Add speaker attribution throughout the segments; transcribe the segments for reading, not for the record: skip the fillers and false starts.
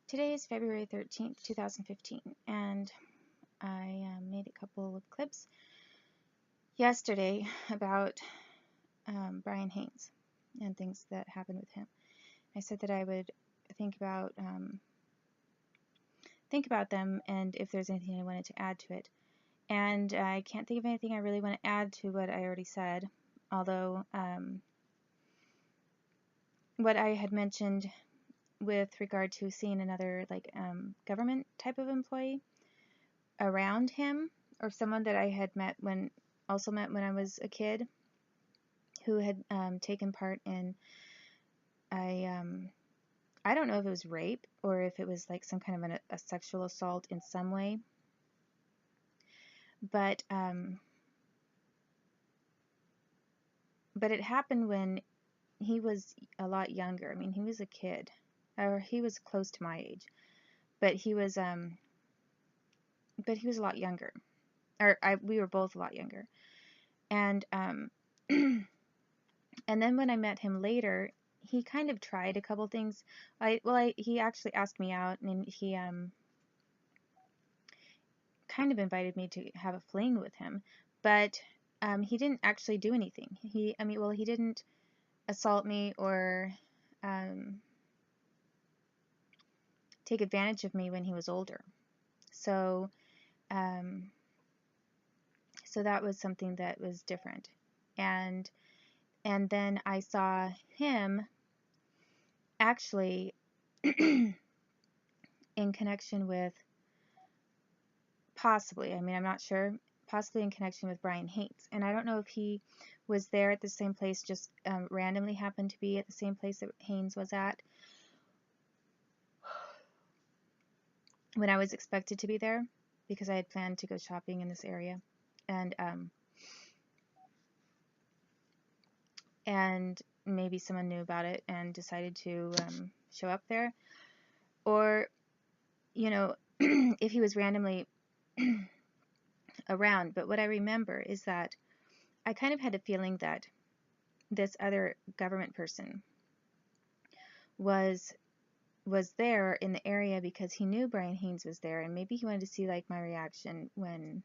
Speaker 1: Today is February 13th, 2015, and I made a couple of clips yesterday about Brian Haynes and things that happened with him. I said that I would think about them and if there's anything I wanted to add to it. And I can't think of anything I really want to add to what I already said, although what I had mentioned with regard to seeing another government type of employee around him, or someone that I had met when I was a kid, who had taken part in I don't know if it was rape or if it was like some kind of a sexual assault in some way, but it happened when he was a lot younger. I mean, he was a kid, or he was close to my age, but he was a lot younger, or we were both a lot younger, and and then when I met him later, he kind of tried a couple things. He actually asked me out, and he kind of invited me to have a fling with him, but he didn't actually do anything. He didn't assault me or take advantage of me when he was older. So that was something that was different. And then I saw him actually in connection with possibly in connection with Brian Haynes. And I don't know if he was there at the same place, just randomly happened to be at the same place that Haynes was at when I was expected to be there, because I had planned to go shopping in this area, and maybe someone knew about it and decided to show up there, or if he was randomly around. But what I remember is that I kind of had a feeling that this other government person was there in the area because he knew Brian Haynes was there, and maybe he wanted to see like my reaction when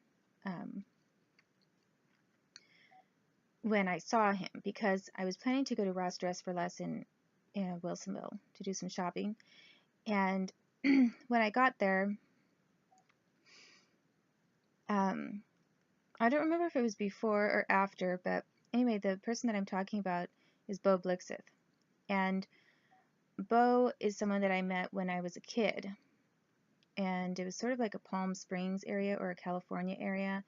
Speaker 1: I saw him, because I was planning to go to Ross Dress for Less in Wilsonville to do some shopping. And when I got there, I don't remember if it was before or after, but anyway, the person that I'm talking about is Beau Blixseth. And Beau is someone that I met when I was a kid, and it was sort of like a Palm Springs area or a California area.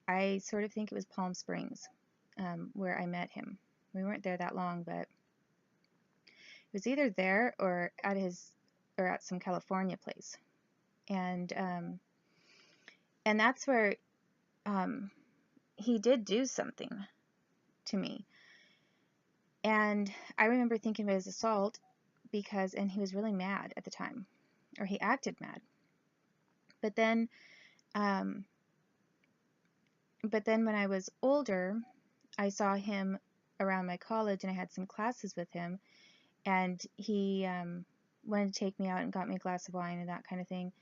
Speaker 1: I sort of think it was Palm Springs where I met him. We weren't there that long, but it was either there or at some California place. And that's where he did do something to me. And I remember thinking it was assault and he was really mad at the time, or he acted mad. But then when I was older, I saw him around my college, and I had some classes with him, and he wanted to take me out and got me a glass of wine and that kind of thing.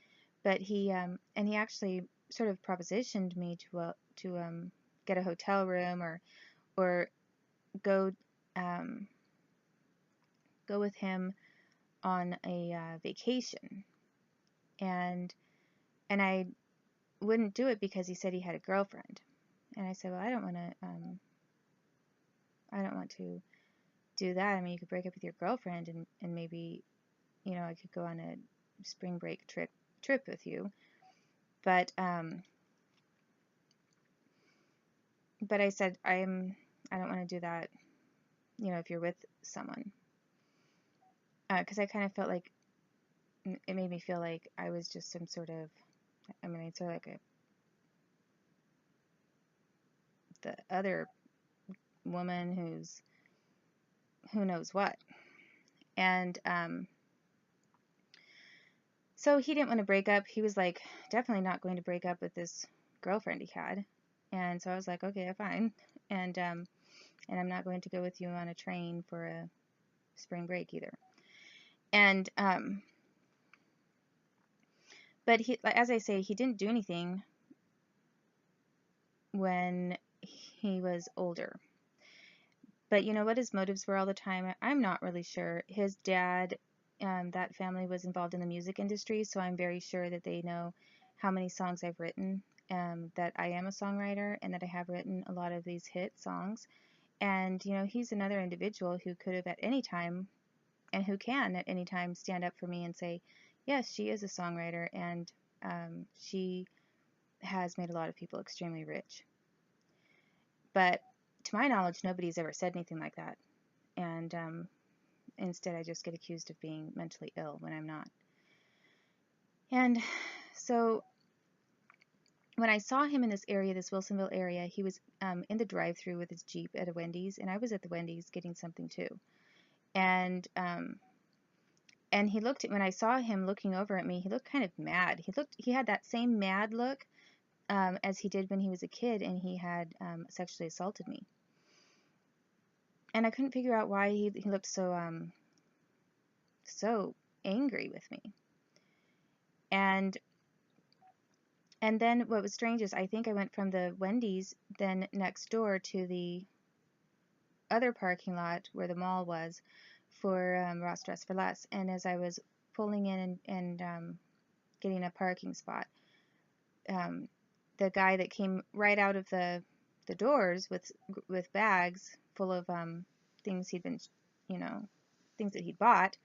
Speaker 1: But he actually sort of propositioned me to get a hotel room or go with him on a vacation, and I wouldn't do it because he said he had a girlfriend. And I said, well, I don't want to do that. I mean, you could break up with your girlfriend, and maybe I could go on a spring break trip with you, but I said I don't want to do that, if you're with someone, because I kind of felt like it made me feel like I was just some sort of, it's sort of like the other woman who knows what. And so he didn't want to break up. He was like definitely not going to break up with this girlfriend he had. And so I was like, okay, fine. And I'm not going to go with you on a train for a spring break either. And But he, as I say, he didn't do anything when he was older. But you know what his motives were all the time? I'm not really sure. His dad, that family was involved in the music industry, so I'm very sure that they know how many songs I've written, that I am a songwriter, and that I have written a lot of these hit songs. And, you know, he's another individual who could have at any time, and who can at any time, stand up for me and say, yes, she is a songwriter, and she has made a lot of people extremely rich. But to my knowledge, nobody's ever said anything like that. And instead, I just get accused of being mentally ill when I'm not. And so when I saw him in this area, this Wilsonville area, he was in the drive-thru with his Jeep at a Wendy's, and I was at the Wendy's getting something too. And he looked at, when I saw him looking over at me, he looked kind of mad. He had that same mad look as he did when he was a kid and he had sexually assaulted me. And I couldn't figure out why he looked so so angry with me. And then what was strange is I think I went from the Wendy's then next door to the other parking lot where the mall was for Ross Dress for Less. And as I was pulling in and getting a parking spot, the guy that came right out of the doors with bags full of things he'd been, you know, things that he'd bought,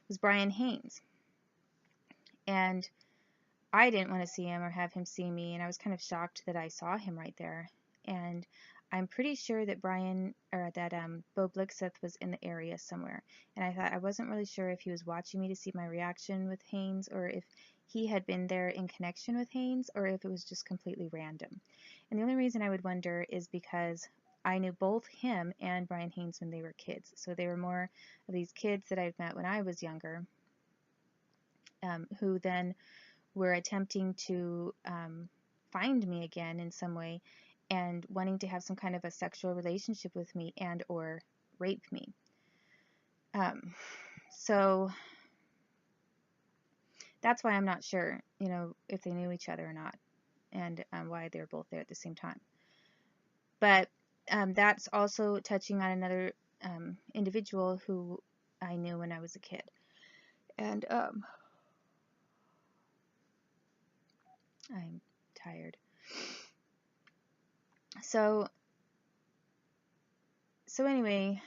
Speaker 1: was Brian Haynes. And I didn't want to see him or have him see me, and I was kind of shocked that I saw him right there. And I'm pretty sure that Beau Blixseth was in the area somewhere. And I wasn't really sure if he was watching me to see my reaction with Haynes, or if he had been there in connection with Haynes, or if it was just completely random. And the only reason I would wonder is because I knew both him and Brian Haynes when they were kids. So they were more of these kids that I'd met when I was younger, who then were attempting to find me again in some way and wanting to have some kind of a sexual relationship with me and or rape me. So that's why I'm not sure, you know, if they knew each other or not, and why they were both there at the same time. But that's also touching on another individual who I knew when I was a kid. And I'm tired. So anyway,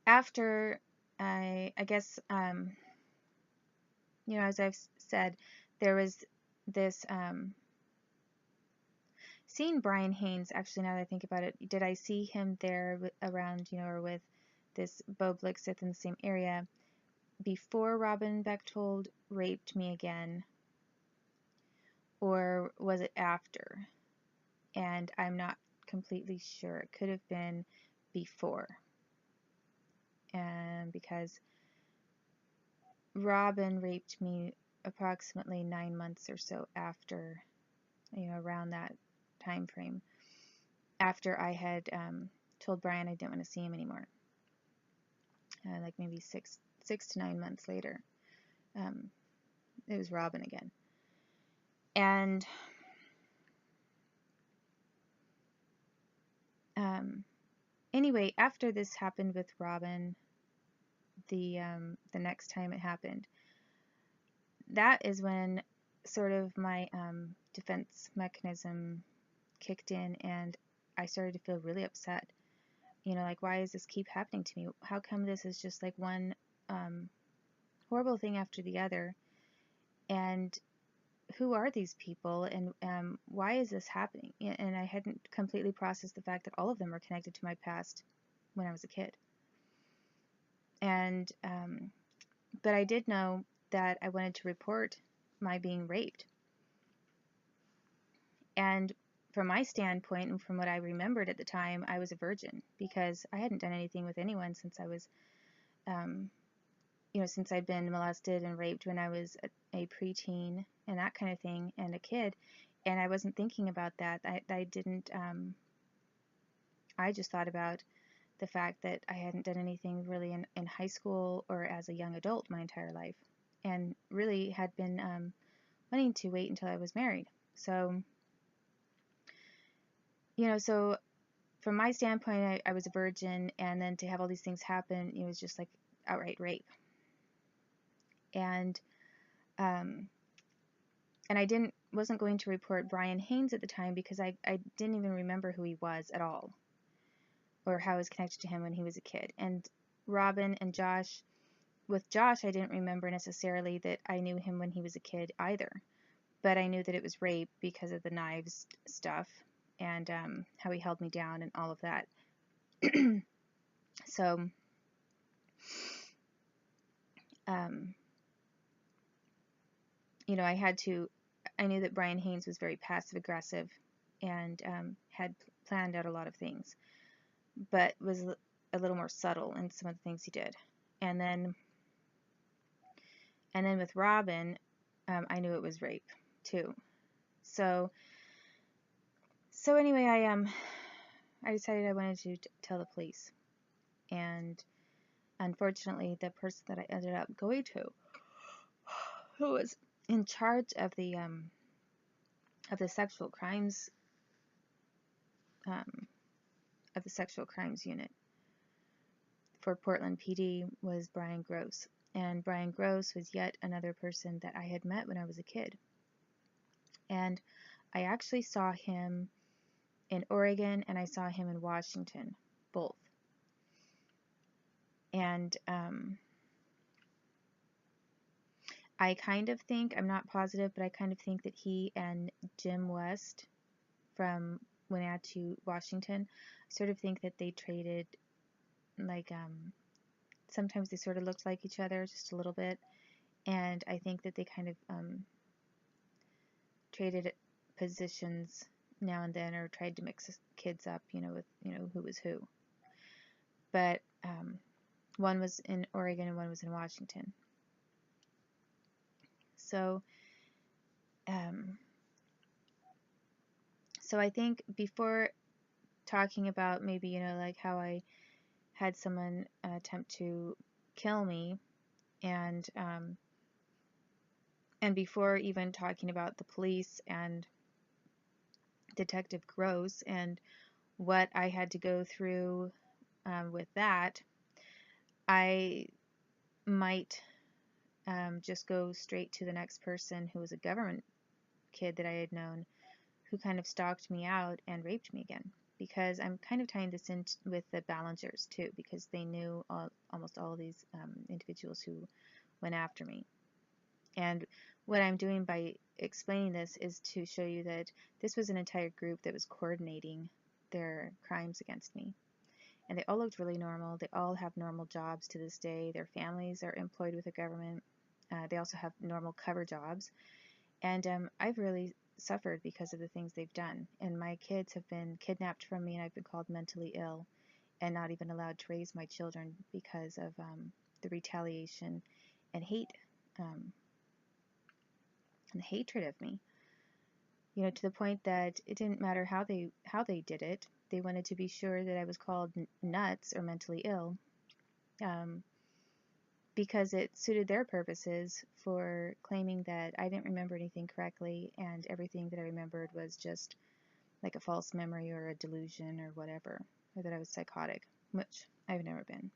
Speaker 1: after I guess, you know, as I've said, there was this, seeing Brian Haynes, actually, now that I think about it, did I see him there around, you know, or with this Beau Blixseth in the same area before Robin Bechtold raped me again, or was it after? And I'm not completely sure. It could have been before. And because Robin raped me approximately 9 months or so after, you know, around that time frame, after I had told Brian I didn't want to see him anymore. Like maybe 6 to 9 months later, it was Robin again. And anyway, after this happened with Robin, the next time it happened, that is when sort of my defense mechanism kicked in, and I started to feel really upset. You know, like, why does this keep happening to me? How come this is just like one horrible thing after the other? And who are these people, and why is this happening? And I hadn't completely processed the fact that all of them were connected to my past when I was a kid. And but I did know that I wanted to report my being raped. And from my standpoint, and from what I remembered at the time, I was a virgin, because I hadn't done anything with anyone since I was, you know, since I'd been molested and raped when I was a preteen and that kind of thing, and a kid. And I wasn't thinking about that. I didn't, I just thought about the fact that I hadn't done anything really in high school or as a young adult my entire life, and really had been wanting to wait until I was married. So, so from my standpoint, I was a virgin, and then to have all these things happen, it was just like outright rape. And I wasn't going to report Brian Haynes at the time because I didn't even remember who he was at all, or how I was connected to him when he was a kid. And Robin and Josh, with Josh, I didn't remember necessarily that I knew him when he was a kid either, but I knew that it was rape because of the knives stuff and how he held me down and all of that. So, I knew that Brian Haynes was very passive aggressive and had planned out a lot of things, but was a little more subtle in some of the things he did. And then with Robin, I knew it was rape too. So anyway, I decided I wanted to tell the police, and unfortunately, the person that I ended up going to, who was in charge of the sexual crimes unit for Portland PD, was Brian Gross. And Brian Gross was yet another person that I had met when I was a kid. And I actually saw him in Oregon and I saw him in Washington, both. And I kind of think, I'm not positive, but I kind of think that he and Jim West from Wenatchee, Washington, sort of think that they traded, like, sometimes they sort of looked like each other just a little bit. And I think that they kind of traded positions now and then, or tried to mix kids up, with, who was who. But one was in Oregon and one was in Washington. So, so I think before talking about maybe, like how I had someone attempt to kill me, and before even talking about the police and Detective Gross and what I had to go through with that, I might just go straight to the next person, who was a government kid that I had known, who kind of stalked me out and raped me again. Because I'm kind of tying this in with the Ballingers too, because they knew almost all of these individuals who went after me. And what I'm doing by explaining this is to show you that this was an entire group that was coordinating their crimes against me. And they all looked really normal. They all have normal jobs to this day. Their families are employed with the government. They also have normal cover jobs. And I've really suffered because of the things they've done. And my kids have been kidnapped from me, and I've been called mentally ill and not even allowed to raise my children because of the retaliation and hate and the hatred of me. To the point that it didn't matter how they did it. They wanted to be sure that I was called nuts or mentally ill, because it suited their purposes for claiming that I didn't remember anything correctly, and everything that I remembered was just like a false memory or a delusion or whatever, or that I was psychotic, which I've never been.